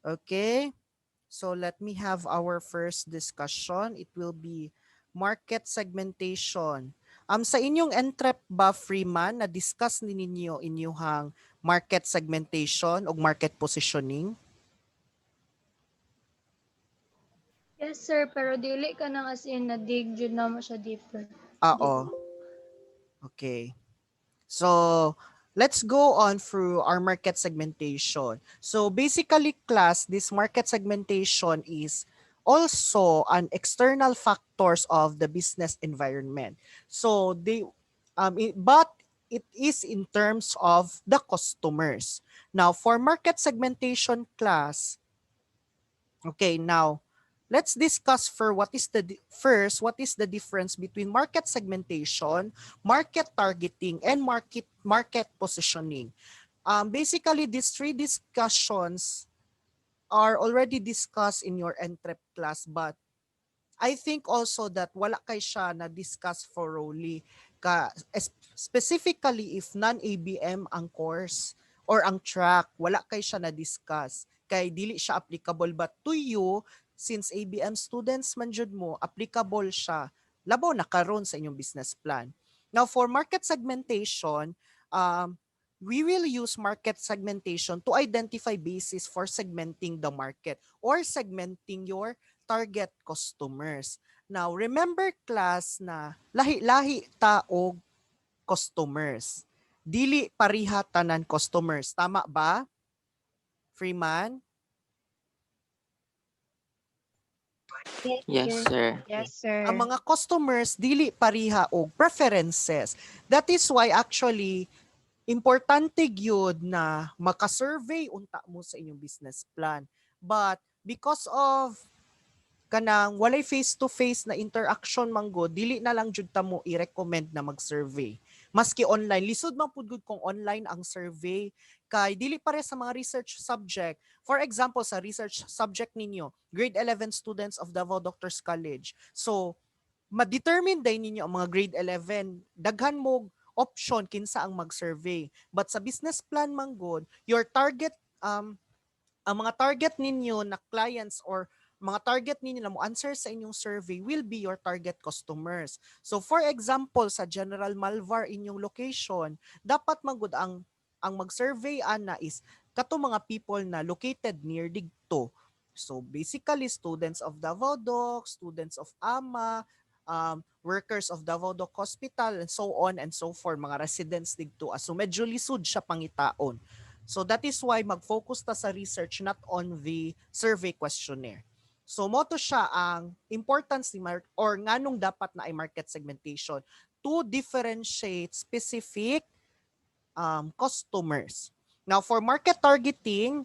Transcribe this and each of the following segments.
Okay, so let me have our first discussion. It will be market segmentation. Sa inyong entrep ba, Freeman, na-discuss ni ninyo inyuhang market segmentation o market positioning? Yes, sir, pero dili ka nang as in na dig jud na mo siya deeper. Oo. Okay. So, let's go on through our market segmentation. So, basically, class, this market segmentation is also an external factors of the business environment. So, but it is in terms of the customers. Now, for market segmentation class, okay, now let's discuss for what is the difference between market segmentation, market targeting, and market positioning. Basically, these three discussions are already discussed in your entrep class, but I think also that wala kay siya na discuss thoroughly specifically if non-ABM ang course or ang track, wala kay siya na discuss kay dili siya applicable, but to you since ABM students man jud mo, applicable siya labaw na karon sa inyong business plan. Now for market segmentation, we will use market segmentation to identify basis for segmenting the market or segmenting your target customers. Now, remember class na lahi-lahi taog customers. Dili pariha tanan customers. Tama ba, Freeman? Yes, Yes, sir. sir. Yes, Ang sir. mga customers dili pariha og preferences. That is why actually importante gyud na maka-survey unta mo sa inyong business plan. But because of kanang walay face to face na interaction manggo, dili na lang jud ta mo i-recommend na mag-survey maski online. Lisod man pud gud kung online ang survey kay dili pare sa mga research subject. For example, sa research subject ninyo, grade 11 students of Davao Doctors College, so ma-determine day ninyo ang mga grade 11, daghan mo option kinsa ang mag-survey. But sa business plan manggod, your target ang mga target ninyo na clients or mga target ninyo na mo answer sa inyong survey will be your target customers. So for example, sa General Malvar inyong location, dapat magud ang mag-survey ana is kato mga people na located near digto. So basically students of Davao Doc, students of AMA, workers of Davao Doc Hospital and so on and so forth, mga residents digto. So medyo lisod siya pangitaon. So that is why mag-focus ta sa research not on the survey questionnaire. So mo to siya ang importance ni or nganong dapat na ay market segmentation to differentiate specific customers. Now, for market targeting,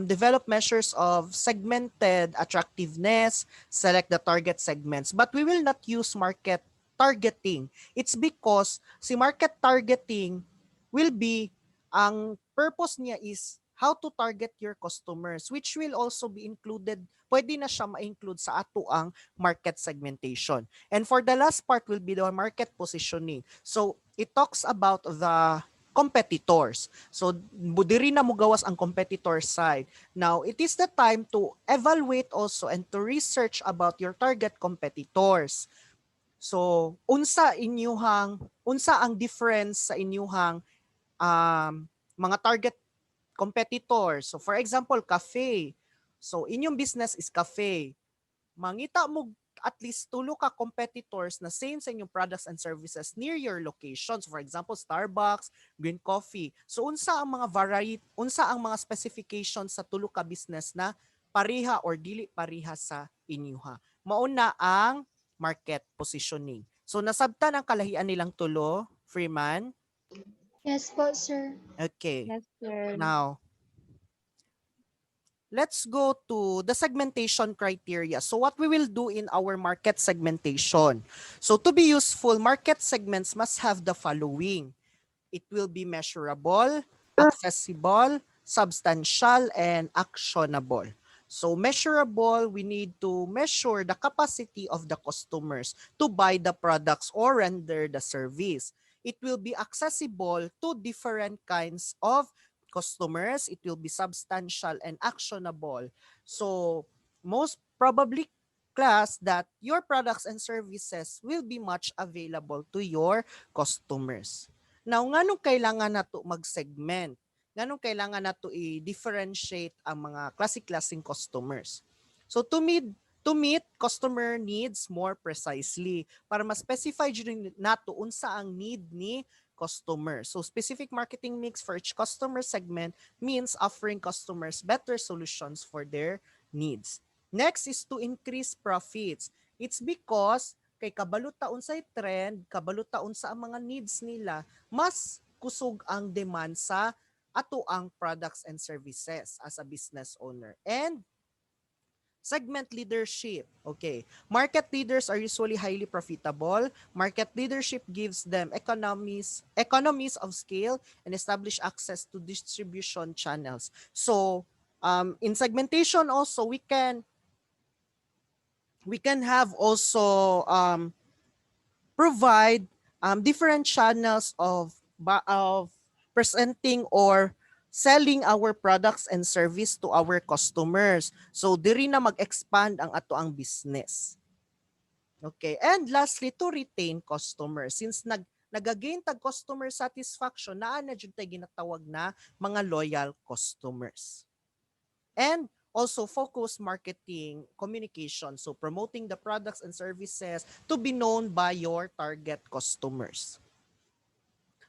develop measures of segmented attractiveness, select the target segments. But we will not use market targeting. It's because si market targeting will be, ang purpose niya is how to target your customers, which will also be included, pwede na siya ma-include sa ato ang market segmentation. And for the last part will be the market positioning. So, it talks about the competitors. So, diri na mo gawas ang competitor side. Now, it is the time to evaluate also and to research about your target competitors. So, unsa ang difference sa inyuhang mga target competitors. So, for example, cafe. So, inyong business is cafe. Mangita mo at least tulo ka competitors na same sa inyong products and services near your locations. For example, Starbucks, Green Coffee. So unsa ang mga variety, unsa ang mga specifications sa tulo ka business na pareha or dili pareha sa inyuha. Mauna ang market positioning. So nasabtan ang kalahian nilang tulo, Freeman. Yes po, sir. Okay. Yes, sir. Now, let's go to the segmentation criteria. So what we will do in our market segmentation. So to be useful, market segments must have the following. It will be measurable, accessible, substantial, and actionable. So measurable, we need to measure the capacity of the customers to buy the products or render the service. It will be accessible to different kinds of customers, it will be substantial and actionable. So most probably class that your products and services will be much available to your customers. Now, nganong kailangan nato mag-segment? Nganong kailangan nato i-differentiate ang mga klase-klaseng customers? So to meet customer needs more precisely para ma-specify jud nato unsa ang need ni customer. So specific marketing mix for each customer segment means offering customers better solutions for their needs. Next is to increase profits. It's because kay kabalo taon sa trend, kabalo taon sa mga needs nila, mas kusog ang demand sa ato ang products and services as a business owner. And segment leadership. Okay. Market leaders are usually highly profitable. Market leadership gives them economies of scale and establish access to distribution channels. So, in segmentation also we can have also provide different channels of presenting or selling our products and service to our customers. So diri na mag-expand ang ato ang business. Okay. And lastly, to retain customers. Since nagagain tag customer satisfaction, naa na jud tay ginatawag na mga loyal customers. And also focus marketing communication. So promoting the products and services to be known by your target customers.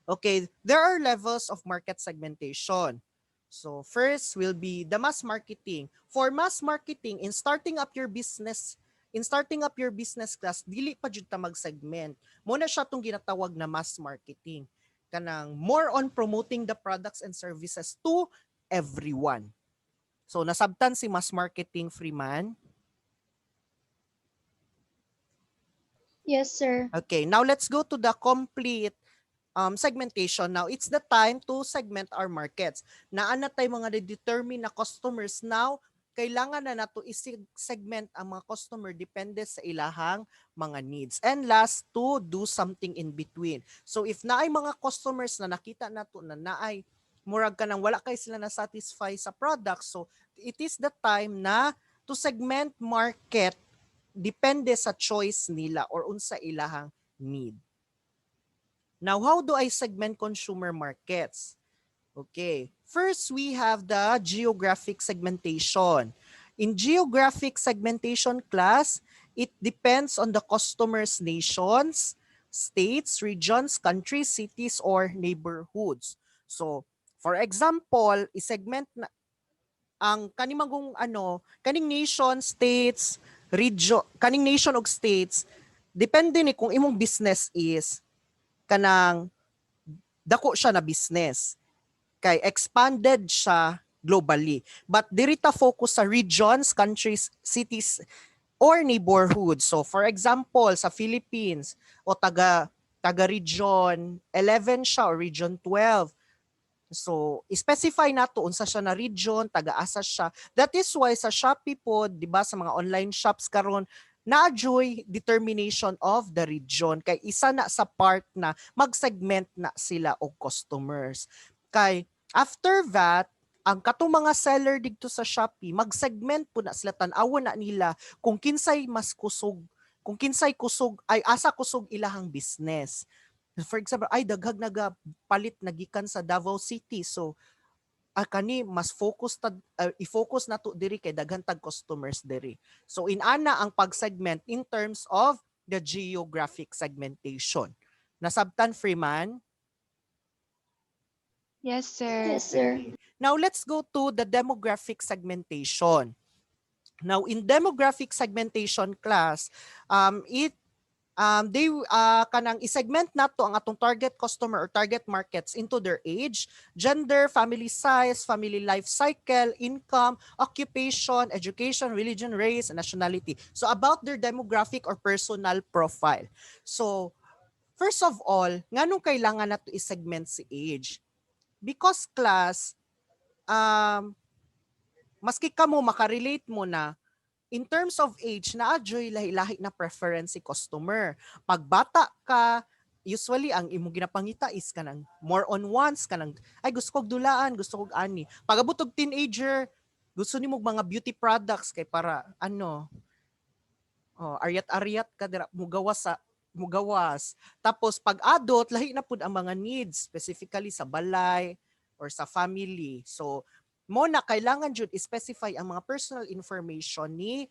Okay, there are levels of market segmentation. So first will be the mass marketing. For mass marketing, in starting up your business class, dili pa jud ta mag-segment. Muna siya tong ginatawag na mass marketing. Kanang more on promoting the products and services to everyone. So nasabtan si mass marketing, Freeman. Yes, sir. Okay, now let's go to the complete segmentation. Now, it's the time to segment our markets. Naana tay mga determine na customers now, kailangan na nato i-segment ang mga customer depende sa ilahang mga needs. And last, to do something in between. So if naay mga customers na nakita nato na naay murag ka nang wala kay sila na satisfy sa product, so it is the time na to segment market depende sa choice nila or unsa ilahang need. Now, how do I segment consumer markets? Okay. First, we have the geographic segmentation. In geographic segmentation class, it depends on the customer's nations, states, regions, countries, cities, or neighborhoods. So, for example, i-segment na ang kaning nation, states, region, kaning nation og states, depende ni kung imong business is kanang dako siya na business kay expanded siya globally, but diri ta focus sa regions, countries, cities or neighborhoods. So for example sa Philippines o taga region 11 siya or region 12. So, specify nato unsa siya na region, taga-asa siya. That is why sa Shopee po, 'di ba, sa mga online shops karon, na-joy determination of the region kay isa na sa part na mag-segment na sila og customers. Kay after that, ang katong mga seller dito sa Shopee, mag-segment po na sila, tan-awon na nila kung kinsay mas kusog, kung kinsay kusog ay asa kusog ilahang business. For example, ay daghag nagapalit nagikan sa Davao City. So kani mas i-focus na to diri kay daghan tag customers diri. So inana ang pag-segment in terms of the geographic segmentation. Nasabtan, Freeman? Yes, sir. Yes, sir. Now let's go to the demographic segmentation. Now in demographic segmentation class, kanang i-segment nato ang atong target customer or target markets into their age, gender, family size, family life cycle, income, occupation, education, religion, race, and nationality. So about their demographic or personal profile. So first of all, nganong kailangan nato i-segment si age? Because class, maski kamo makarelate mo na in terms of age, na adjoy lahi-lahi na preference si customer. Pag bata ka, usually ang imong ginapangita is kanang more on wants, kanang ay gusto kog dulaan, gusto kog ani. Pagabot og teenager, gusto nimo mga beauty products kay para ano, aryat-aryat ka dira mugawas. Tapos pag adult, lahi na pud ang mga needs, specifically sa balay or sa family. So mo na kailangan jud specify ang mga personal information ni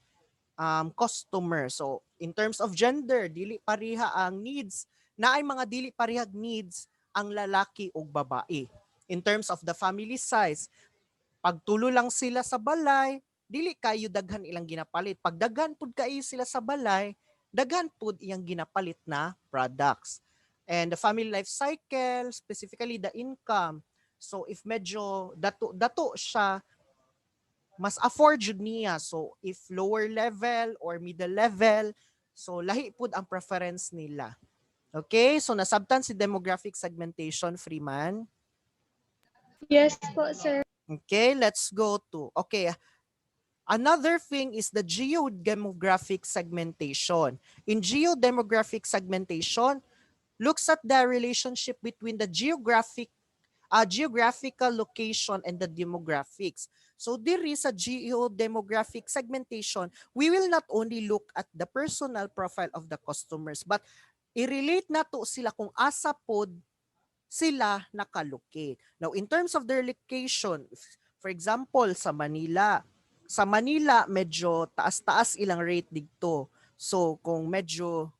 customer. So in terms of gender, dili pareha ang needs, na ay mga dili parehag needs ang lalaki ug babae. In terms of the family size, pagtulo lang sila sa balay, dili kayo daghan ilang ginapalit. Pag daghan pud kayo sila sa balay, daghan pud iyang ginapalit na products. And the family life cycle, specifically the income. So if medyo dato siya, mas afford jud niya. So if lower level or middle level, so lahi pud ang preference nila. Okay? So nasabtan si demographic segmentation, Freeman. Yes po, sir. Okay, let's go to, okay, another thing is the geodemographic segmentation. In geodemographic segmentation, looks at the relationship between the geographical location and the demographics. So diri sa geodemographic segmentation, we will not only look at the personal profile of the customers, but i-relate na to sila kung asa pod sila nakalocate. Now, in terms of their location, for example, sa Manila, medyo taas-taas ilang rate digto. So, kung medyo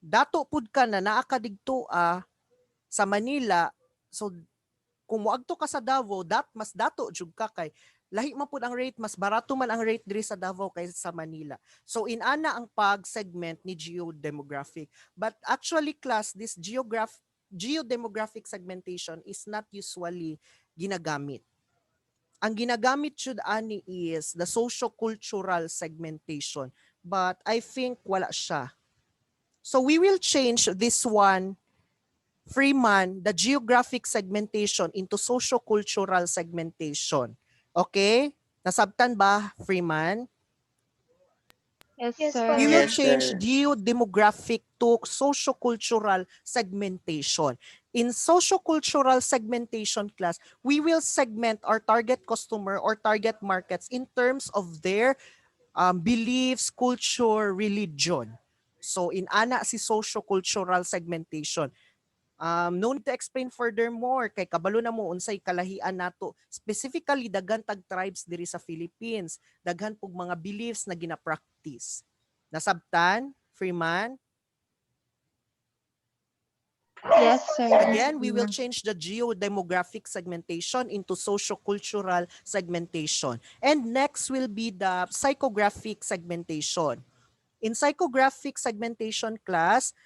dato pud ka na naa ka digto sa Manila, so kung moadto ka sa Davao, mas dato jud ka kay lahi man pud ang rate, mas barato man ang rate diri sa Davao kaysa sa Manila. So inana ang pag-segment ni geodemographic. But actually class, this geodemographic segmentation is not usually ginagamit. Ang ginagamit jud ani is the socio-cultural segmentation. But I think wala siya. So we will change this one, Freeman, the geographic segmentation into socio-cultural segmentation. Okay? Nasabtan ba, Freeman? Yes, Yes sir. po, We will sir. Yes, change sir. geodemographic to socio-cultural segmentation. In socio-cultural segmentation class, we will segment our target customer or target markets in terms of their beliefs, culture, religion. So in ana si socio-cultural segmentation. No need to explain furthermore kay kabalo na mo unsay kalahian nato, specifically daghan tag tribes diri sa Philippines, daghan pug mga beliefs na gina-practice. Nasabtan, Freeman? Yes, sir. Again, we will change the geodemographic segmentation into socio-cultural segmentation. And next will be the psychographic segmentation. In psychographic segmentation class,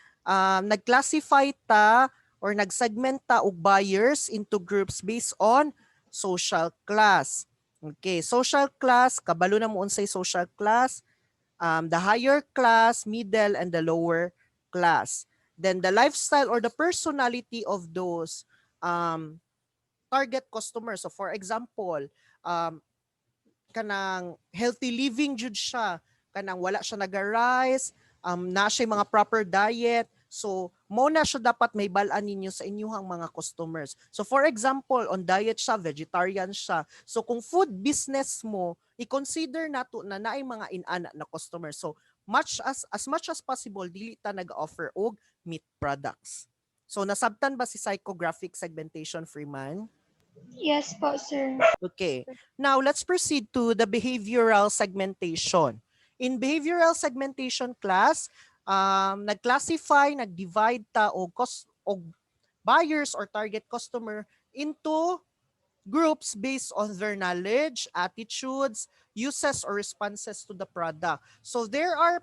nag-classify ta or nag-segment ta og buyers into groups based on social class. Okay, social class, kabalo na mo unsay social class, the higher class, middle, and the lower class. Then the lifestyle or the personality of those target customers. So for example, kanang healthy living jud siya, kanang wala siya nag-arise, na siya mga proper diet. So mo na siya dapat may balaan ninyo sa inyong mga customers. So for example, on diet siya, vegetarian siya. So kung food business mo, i-consider nato na naay mga inana na customers. So as much as possible dili ta nag-offer og meat products. So nasabtan ba si psychographic segmentation, Freeman? Yes po, sir. Okay. Now, let's proceed to the behavioral segmentation. In behavioral segmentation class, nag-classify, nag-divide ta og buyers or target customer into groups based on their knowledge, attitudes, uses, or responses to the product. So there are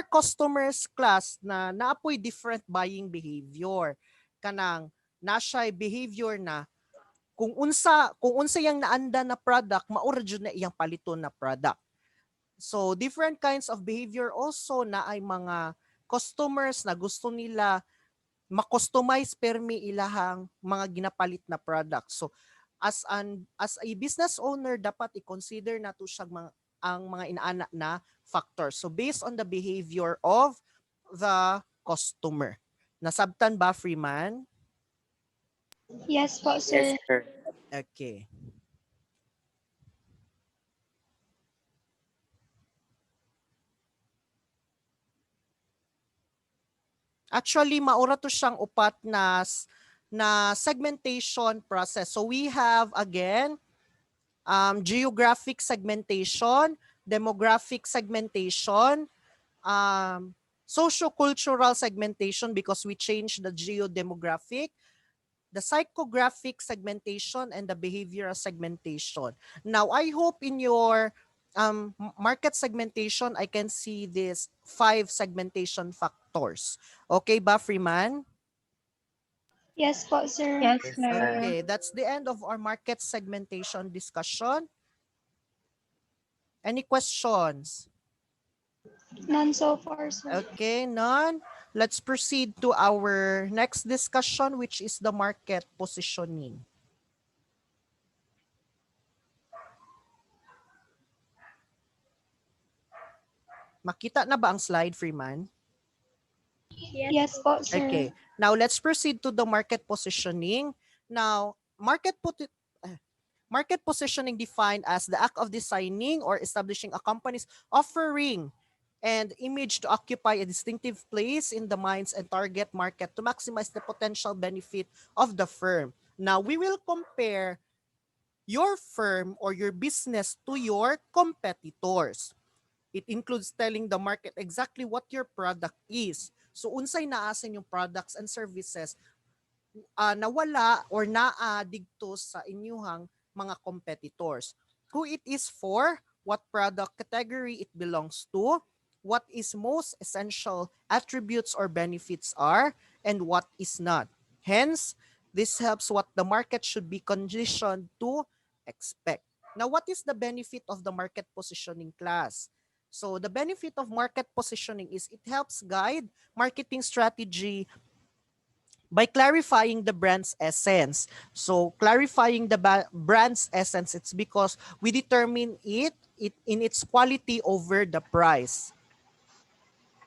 customers class na naapoy different buying behavior. Kanang nasay behavior na kung unsa yang naanda na product, maura jud na iyang paliton na product. So different kinds of behavior also na ay mga customers na gusto nila ma-customize permi ilahang mga ginapalit na product. So as a business owner dapat i-consider nato siya ang mga inaana na factors. So based on the behavior of the customer. Nasabtan ba, Freeman? Yes po, sir. Okay. Actually, maura to siyang upat na segmentation process. So we have again geographic segmentation, demographic segmentation, socio-cultural segmentation because we changed the geodemographic, the psychographic segmentation, and the behavioral segmentation. Now, I hope in your market segmentation, I can see these 5 segmentation factors. Okay ba, Freeman? Yes po, sir. Yes, sir. Okay, that's the end of our market segmentation discussion. Any questions? None so far, sir. Okay, none. Let's proceed to our next discussion, which is the market positioning. Makita na ba ang slide, Freeman? Yes po, sir. Okay. Now, let's proceed to the market positioning. Now, market positioning defined as the act of designing or establishing a company's offering and image to occupy a distinctive place in the minds and target market to maximize the potential benefit of the firm. Now, we will compare your firm or your business to your competitors. It includes telling the market exactly what your product is. So, unsay naasin yung products and services nawala or naa didto sa inyuhang mga competitors. Who it is for, what product category it belongs to, what is most essential attributes or benefits are, and what is not. Hence, this helps what the market should be conditioned to expect. Now, what is the benefit of the market positioning class? So, the benefit of market positioning is it helps guide marketing strategy by clarifying the brand's essence. So clarifying the brand's essence, it's because we determine it in its quality over the price.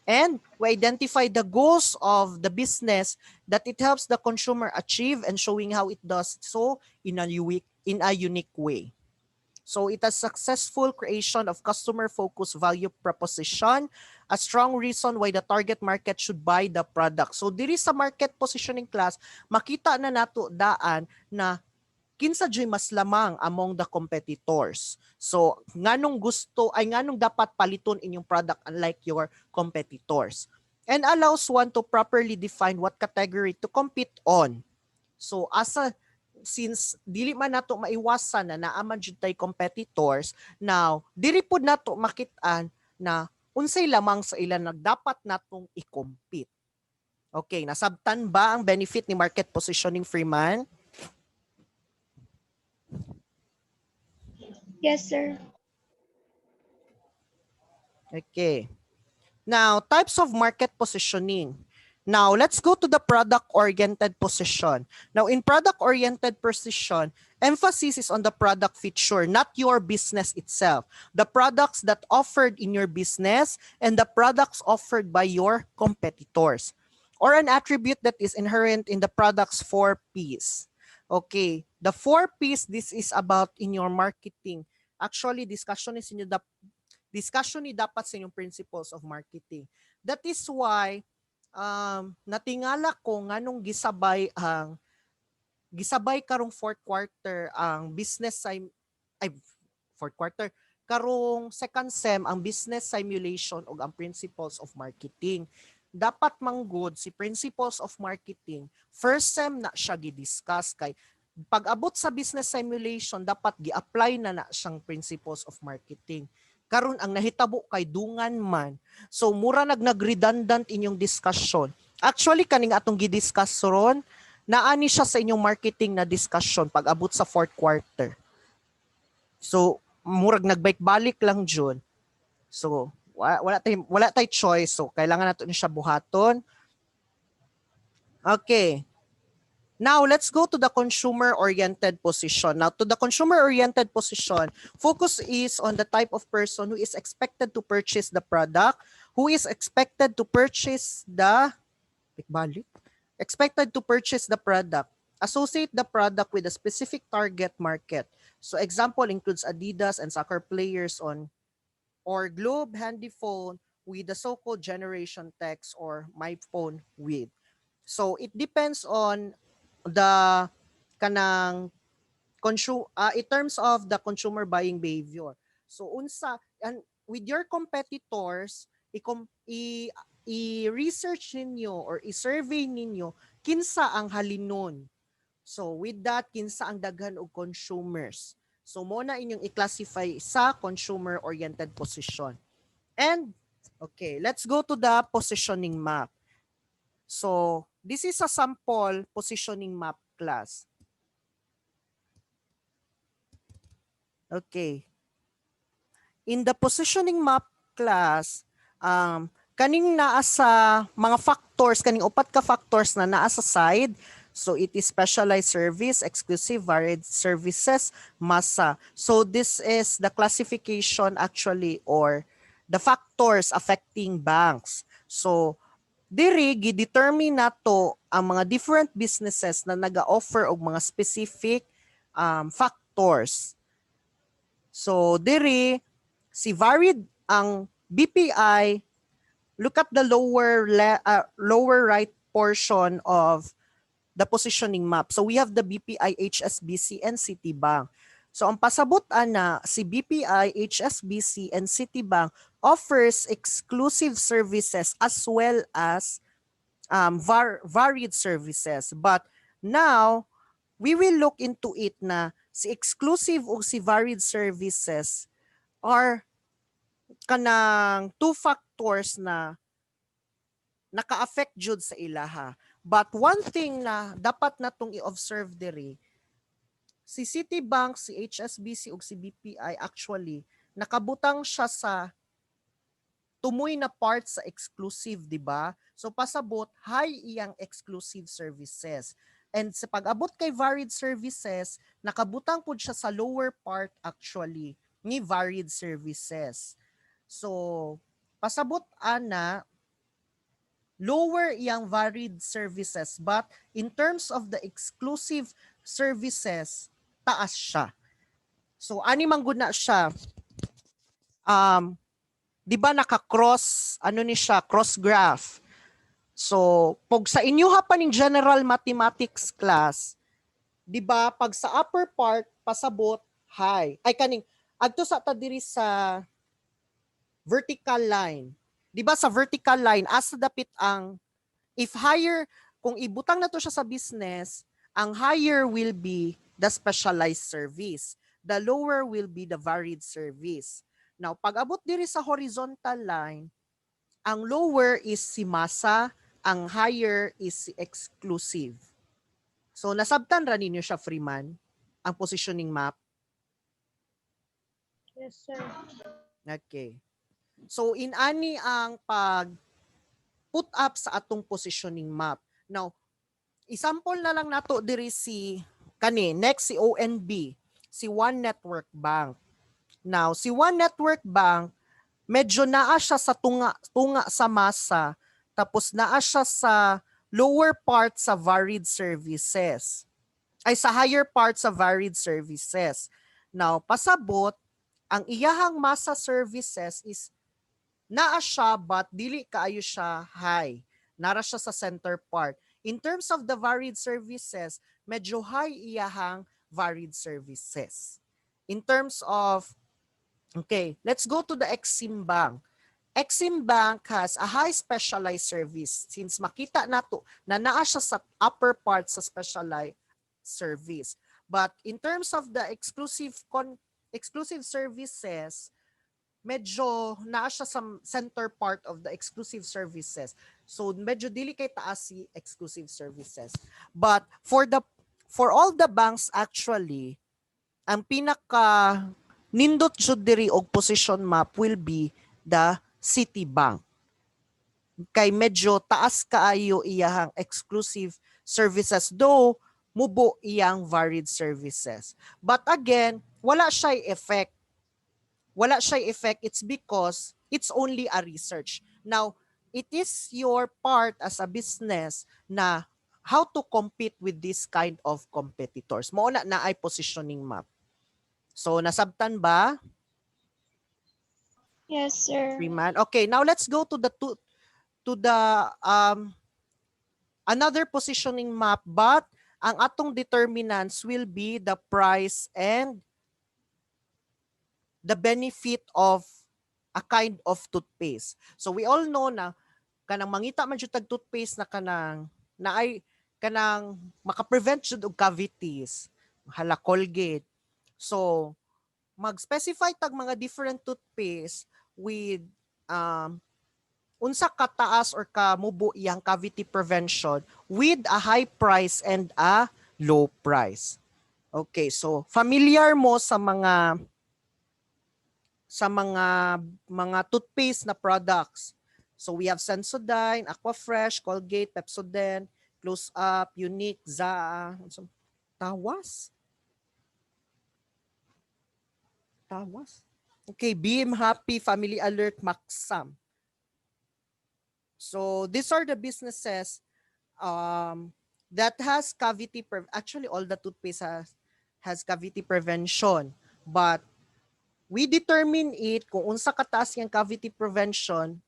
And we identify the goals of the business that it helps the consumer achieve and showing how it does so in a unique way. So it has successful creation of customer-focused value proposition, a strong reason why the target market should buy the product. So diri sa market positioning class, makita na nato daan na kinsa joy mas lamang among the competitors. So nganong dapat paliton inyong product unlike your competitors. And allows one to properly define what category to compete on. So since dili man nato maiwasan na naaman jud tay competitors, now diri pud nato makit-an na unsay lamang sa ilan nagdapat natong i-compete. Okay, nasabtan ba ang benefit ni market positioning, Freeman? Yes, sir. Okay. Now, types of market positioning. Now, let's go to the product-oriented position. Now, in product-oriented position, emphasis is on the product feature, not your business itself. The products that offered in your business and the products offered by your competitors. Or an attribute that is inherent in the product's 4 Ps. Okay, the 4 Ps, this is about in your marketing. Actually, discussion ni dapat sa inyong principles of marketing. That is why natingala ko nganong gisabay karong fourth quarter ang business fourth quarter karong second sem ang business simulation ug ang principles of marketing. Dapat manggod si principles of marketing first sem na siya gi-discuss kay pag-abot sa business simulation dapat gi-apply na siyang principles of marketing. Karon ang nahitabo kay dungan man. So mura nag-redundant inyong discussion. Actually kaning atong gi-discuss ron, naani siya sa inyong marketing na discussion pag abot sa fourth quarter. So murag nagbalik-balik lang jud. So wala tay choice. So kailangan nato ni siya buhaton. Okay. Now, let's go to the consumer-oriented position. Now, to the consumer-oriented position, focus is on the type of person who is expected to purchase the product, who is expected to purchase the Balik. Expected to purchase the product. Associate the product with a specific target market. So example includes Adidas and soccer players on or Globe handy phone with the so-called generation text or my phone with. So it depends on the kanang in terms of the consumer buying behavior. So unsa and with your competitors, i-research ninyo or i-survey ninyo kinsa ang halinon. So with that kinsa ang daghan og consumers. So mo na inyong i-classify sa consumer oriented position. And okay, let's go to the positioning map. So this is a sample positioning map class. Okay. In the positioning map class, kaning naa sa mga factors, kaning upat ka factors na naa sa side. So it is specialized service, exclusive, varied services, masa. So this is the classification actually or the factors affecting banks. So diri gi-determine nato ang mga different businesses na naga-offer og mga specific factors. So diri si varied ang BPI, look at the lower right portion of the positioning map. So we have the BPI, HSBC, and Citibank. So ang pasabot ana si BPI, HSBC, and Citibank offers exclusive services as well as varied services. But now, we will look into it na si exclusive o si varied services are kanang two factors na naka-affect jud sa ilaha. But one thing na dapat natong i-observe diri, si Citibank, si HSBC ug si BPI actually nakabutang siya sa tumoy na part sa exclusive, di ba? So pasabot high iyang exclusive services. And sa pag-abot kay varied services, nakabutang pud siya sa lower part actually ni varied services. So pasabot ana lower iyang varied services but in terms of the exclusive services taas siya. So ani man gud na siya di ba naka-cross ano ni siya cross graph. So pag sa inyo ha pa ning general mathematics class, di ba pag sa upper part pasabot high ay kaning adto sa ta diri sa vertical line. Di ba sa vertical line asa dapit ang if higher kung ibutang na to siya sa business, ang higher will be the specialized service. The lower will be the varied service. Now, pag abot diri sa horizontal line, ang lower is si masa, ang higher is si exclusive. So, nasabtan ra ninyo siya, Freeman, ang positioning map. Yes, sir. Okay. So, inani ang pag put up sa atong positioning map. Now, isample na lang nato diri si next si ONB, si One Network Bank. Now, si One Network Bank medyo naa siya sa tunga sa masa tapos naa siya sa lower part sa varied services. Ay sa higher part sa varied services. Now, pasabot ang iyahang masa services is naa siya but dili kaayo siya high. Nara siya sa center part. In terms of the varied services, medyo high iyahang varied services. In terms of, okay, let's go to the Exim Bank. Exim Bank has a high specialized service since makita nato na naa siya sa upper part sa specialized service. But in terms of the exclusive services, medyo naa siya sa center part of the exclusive services. So medyo dili kay taas si exclusive services. But for all the banks actually, ang pinaka nindot jud diri og position map will be the Citibank. Kay medyo taas kaayo iyahang exclusive services though mubo iyang varied services. But again, wala siya effect. It's because it's only a research. Now, it is your part as a business na how to compete with this kind of competitors. Mao na ay positioning map. So nasabtan ba, Yes, sir. Freeman? Okay, now let's go to the another positioning map, but ang atong determinants will be the price and the benefit of a kind of toothpaste. So we all know na kanang mangita man jud tag toothpaste na kanang naay kanang maka-prevent jud og cavities, hala Colgate. So mag-specify tag mga different toothpaste with um unsa ka taas or ka mubo iyang cavity prevention with a high price and a low price. Okay, so familiar mo sa mga toothpaste na products. So we have Sensodyne, Aquafresh, Colgate, Pepsodent, Close Up, Unique, Zaa, Tawas. Tawas. Okay, Beam, Happy, Family Alert, Maxam. So these are the businesses that has actually all the toothpaste has cavity prevention, but we determine it kung unsa kataas yung cavity prevention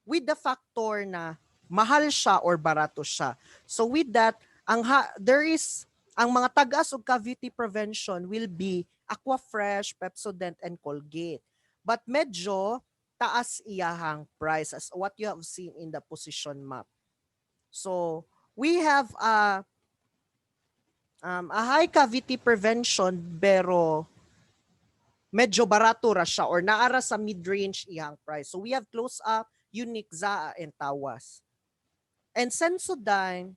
with the factor na mahal siya or barato siya. So with that, there is ang mga tagas og cavity prevention will be Aquafresh, Pepsodent, and Colgate. But medyo taas iyahang price as what you have seen in the position map. So we have a high cavity prevention pero medyo barato ra siya or naara sa mid-range iyang price. So we have Close Up, Unique, Zaa, and Tawas. And Sensodyne,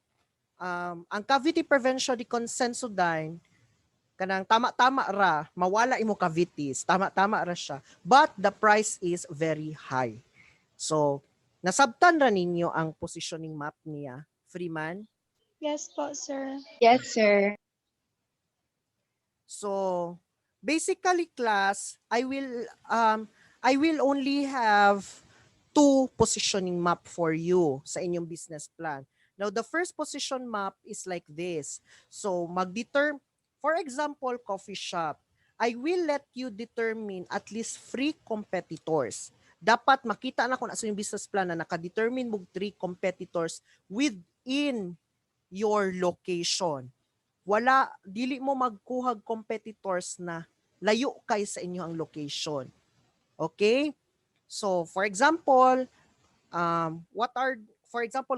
ang cavity prevention ni Sensodyne, kanang tama-tama ra, mawala imo cavities, tama-tama ra siya. But the price is very high. So, nasabtan ra ninyo ang positioning map niya, Freeman? Yes po, sir. Yes, sir. So, basically class, I will only have two positioning map for you sa inyong business plan. Now, the first position map is like this. So, for example, coffee shop. I will let you determine at least 3 competitors. Dapat makita na kung sa inyong business plan na nakadetermine mo 3 competitors within your location. Dili mo magkuhag competitors na layo kay sa inyo ang location. Okay? So, for example,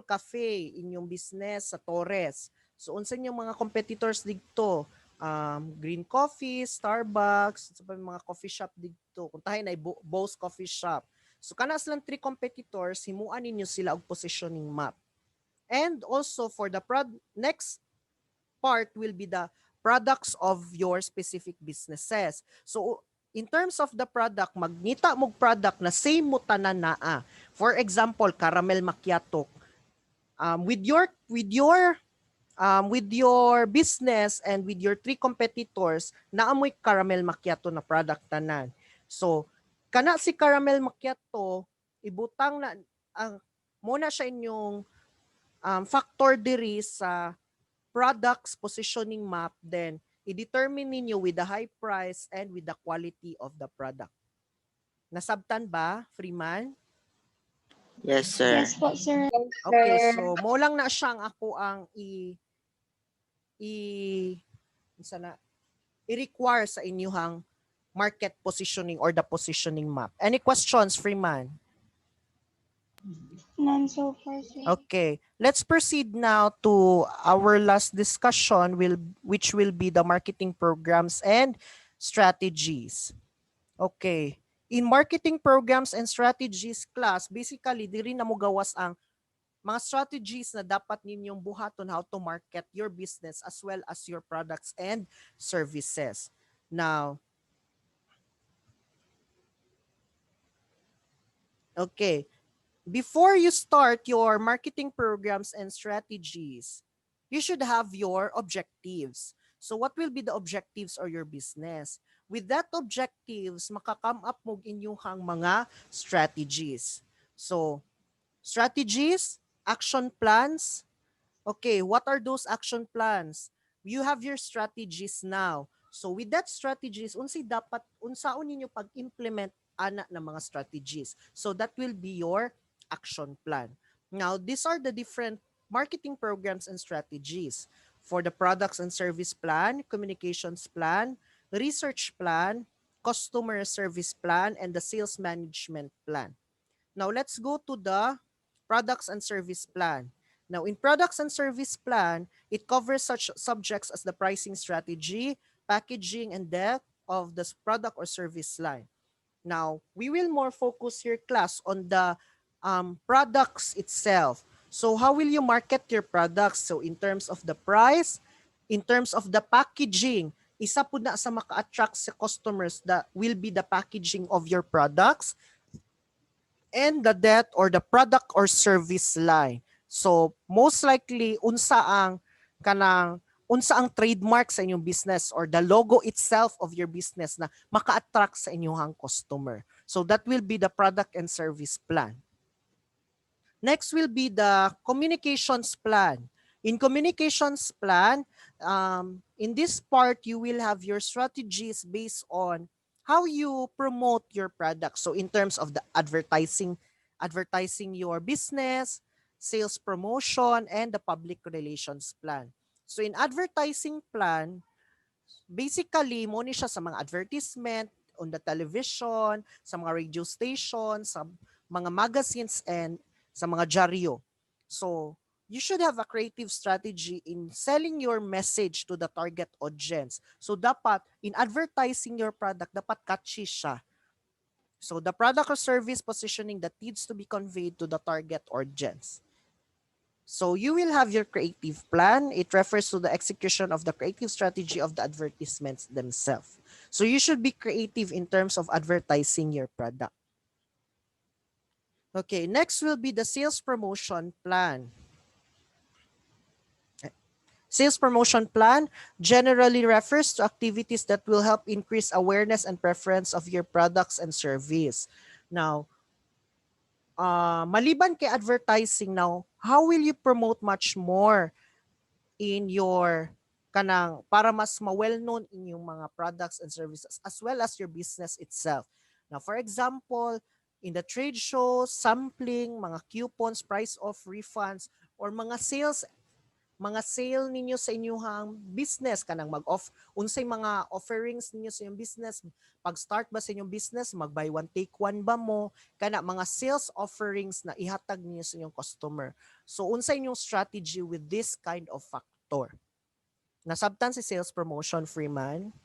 cafe inyong business sa Torres. So, unsa inyong mga competitors dito? Green Coffee, Starbucks, sa mga coffee shop dito. Kung tayo na Bose Coffee Shop. So, kana silang 3 competitors, himuan ninyo sila og positioning map. And also, for the next part will be the products of your specific businesses. So, in terms of the product, magnita mong product na same mo tanan naa. For example, caramel macchiato. With your business and with your 3 competitors, naamoy caramel macchiato na product tanan. So, kana si caramel macchiato, ibutang na muna siya inyong factor diri sa products positioning map, then i-determine ninyo with the high price and with the quality of the product. Nasabtan ba, Freeman? Yes, sir. Yes po, sir. Okay, so mo lang na siyang ako ang i-require sa inyong market positioning or the positioning map. Any questions, Freeman? None so far, sir. Okay, let's proceed now to our last discussion, which will be the marketing programs and strategies. Okay, in marketing programs and strategies class, basically, diri na mo gawas ang mga strategies na dapat ninyong buhaton how to market your business as well as your products and services. Now, okay, before you start your marketing programs and strategies, you should have your objectives. So what will be the objectives of your business? With that objectives, makakam up mo inyong mga strategies. So Strategies, action plans. Okay, what are those action plans? You have your strategies now. So with that strategies, unsaon ninyo pag-implement ana ng mga strategies. So that will be your action plan. Now, these are the different marketing programs and strategies. For the products and service plan, communications plan, research plan, customer service plan, and the sales management plan. Now, let's go to the products and service plan. Now, in products and service plan, it covers such subjects as the pricing strategy, packaging, and depth of the product or service line. Now, we will more focus your class on the products itself. So, how will you market your products? So, in terms of the price, in terms of the packaging, isa po na sa maka-attract sa customers that will be the packaging of your products and the debt or the product or service line. So most likely unsa ang trademark sa inyong business or the logo itself of your business na maka-attract sa inyong customer. So that will be the product and service plan. Next will be the communications plan. In communications plan, in this part, you will have your strategies based on how you promote your product. So in terms of the advertising your business, sales promotion, and the public relations plan. So in advertising plan, basically, mo ni siya sa mga advertisement on the television, sa mga radio station, sa mga magazines, and sa mga dyaryo. So, you should have a creative strategy in selling your message to the target audience. So, dapat, in advertising your product, dapat catchy siya. So, the product or service positioning that needs to be conveyed to the target audience. So you will have your creative plan. It refers to the execution of the creative strategy of the advertisements themselves. So you should be creative in terms of advertising your product. Okay, next will be the sales promotion plan. Sales promotion plan generally refers to activities that will help increase awareness and preference of your products and service. Now, maliban kay advertising now, how will you promote much more in your para mas ma-well known in yung mga products and services as well as your business itself. Now, for example, in the trade shows, sampling, mga coupons, price off, refunds, or mga sale ninyo sa inyong business kanang mag-off unsay mga offerings ninyo sa inyong business pag start ba sa inyong business mag buy one take one ba mo kana mga sales offerings na ihatag ninyo sa inyong customer. So unsay inyong strategy with this kind of factor? Nasabtan si sales promotion, Freeman?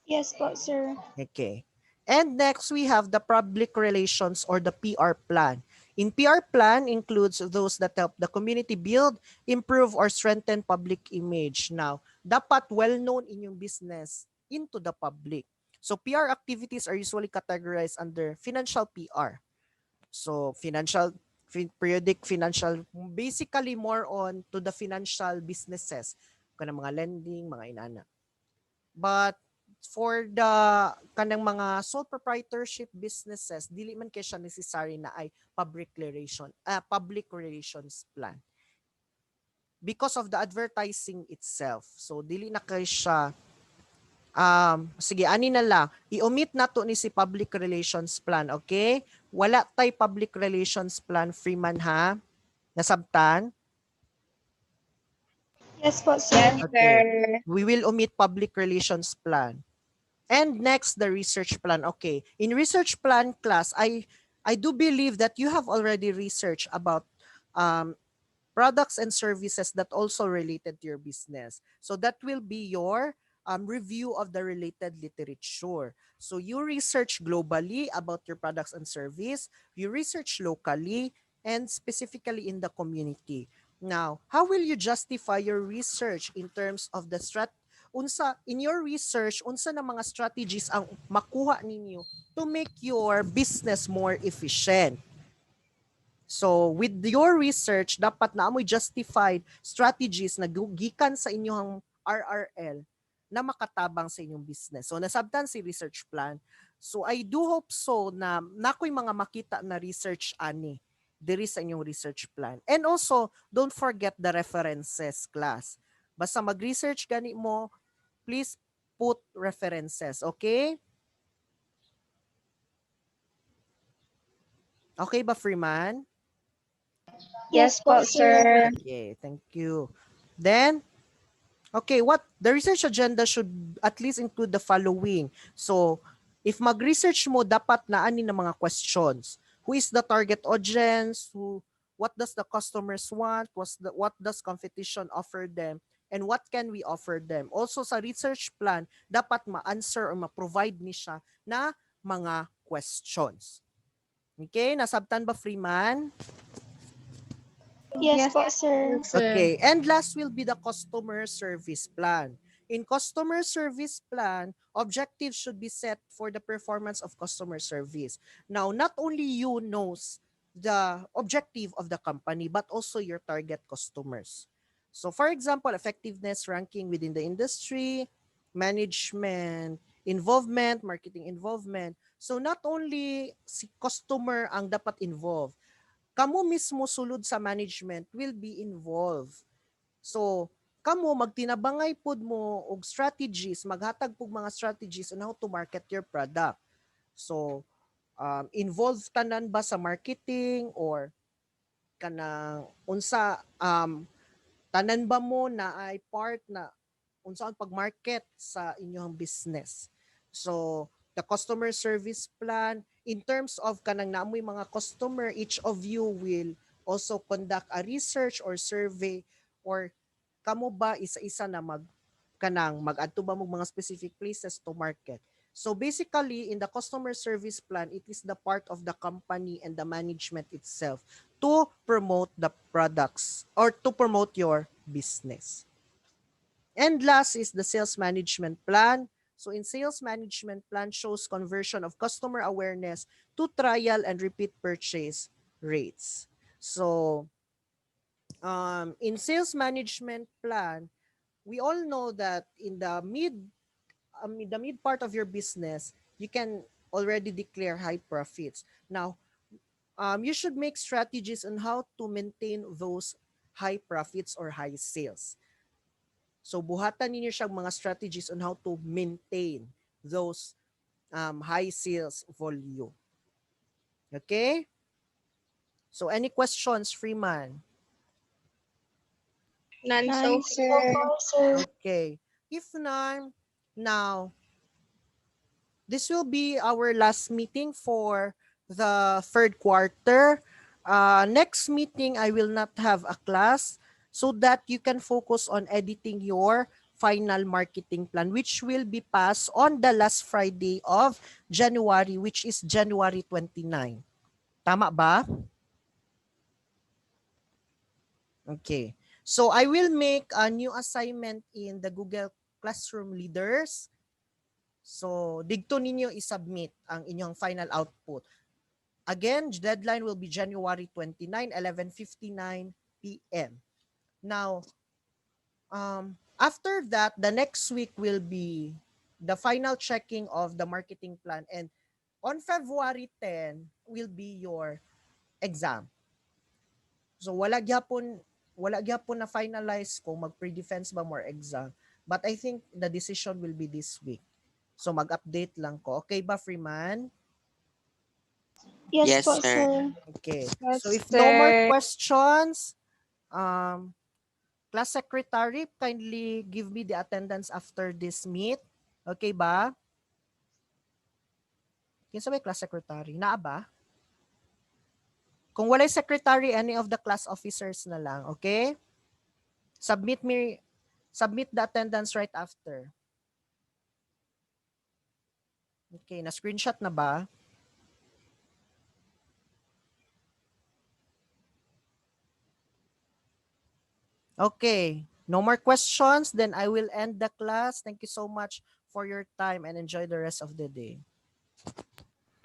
Yes po, sir. Okay. And next, we have the public relations or the PR plan. In PR plan includes those that help the community build, improve, or strengthen public image. Now, dapat well-known in yung business into the public. So, PR activities are usually categorized under financial PR. So, periodic financial, basically more on to the financial businesses. Kanang mga lending, mga inana. But, for the kanang mga sole proprietorship businesses, dili man kay siya necessary na ay public relations plan because of the advertising itself. So dili na kay siya sige ani na lang i-omit nato ni si public relations plan, okay? Wala tay public relations plan, Freeman, ha? Nasabtan? Yes po, sir. Yes, Okay. sir. We will omit public relations plan. And next, the research plan. Okay. In research plan class, I do believe that you have already researched about products and services that also related to your business. So that will be your review of the related literature. So you research globally about your products and service. You research locally and specifically in the community. Now, how will you justify your research in terms of the in your research, unsa na mga strategies ang makuha ninyo to make your business more efficient? So, with your research, dapat na amoy justified strategies na gikan sa inyong RRL na makatabang sa inyong business. So, nasabtan si research plan. So, I do hope so na nakoy mga makita na research ani diri sa inyong research plan. And also, don't forget the references, class. Basta mag-research gani mo, please put references, okay? Okay ba, Freeman? Yes po, sir. Okay, thank you. Then, okay, what the research agenda should at least include the following. So, if mag-research mo, dapat na ani ng mga questions. Who is the target audience? What does the customers want? What does competition offer them? And what can we offer them? Also, sa research plan, dapat ma-answer or ma-provide ni siya na mga questions. Okay, nasabtan ba, Freeman? Yes po, sir. Okay, and last will be the customer service plan. In customer service plan, objectives should be set for the performance of customer service. Now, not only you knows the objective of the company, but also your target customers. So, for example, effectiveness ranking within the industry, management, involvement, marketing involvement. So, not only si customer ang dapat involved, kamo mismo sulod sa management will be involved. So, kamo magtinabangay pud mo og strategies, maghatag pug mga strategies on how to market your product. So, involved tanan ba sa marketing or kanang unsa tanan ba mo na ay part na unsa ang pag-market sa inyong business. So, the customer service plan, in terms of kanang naamoy mga customer, each of you will also conduct a research or survey or kamo ba isa-isa na mag-adto ba mo mga specific places to market. So basically, in the customer service plan, it is the part of the company and the management itself to promote the products or to promote your business. And last is the sales management plan. So in sales management plan shows conversion of customer awareness to trial and repeat purchase rates. So in sales management plan, we all know that in the mid part of your business, you can already declare high profits. Now, you should make strategies on how to maintain those high profits or high sales. So buhatan ninyo siya mga strategies on how to maintain those high sales volume. Okay? So any questions, Freeman? None, sir. Okay. If none, now, this will be our last meeting for the third quarter. Next meeting, I will not have a class so that you can focus on editing your final marketing plan, which will be passed on the last Friday of January, which is January 29. Tama ba? Okay. So I will make a new assignment in the Google Classroom Leaders. So digto ninyo isubmit ang inyong final output. Again, deadline will be January 29, 11:59 p.m. Now, after that, the next week will be the final checking of the marketing plan. And on February 10 will be your exam. So wala gyapon na finalize kung mag-pre-defense ba more exam. But I think the decision will be this week. So mag-update lang ko. Okay ba, Freeman? Yes, po, sir. Okay. Yes, So if no more sir. questions, class secretary, kindly give me the attendance after this meet. Okay ba? Kinsa may class secretary? Naa ba? Kung walay secretary, any of the class officers na lang. Okay? Submit the attendance right after. Okay, na-screenshot na ba? Okay, no more questions. Then I will end the class. Thank you so much for your time and enjoy the rest of the day.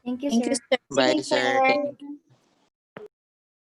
Thank you, Thank you, sir. sir. Bye, Sige, sir. sir. Thank you.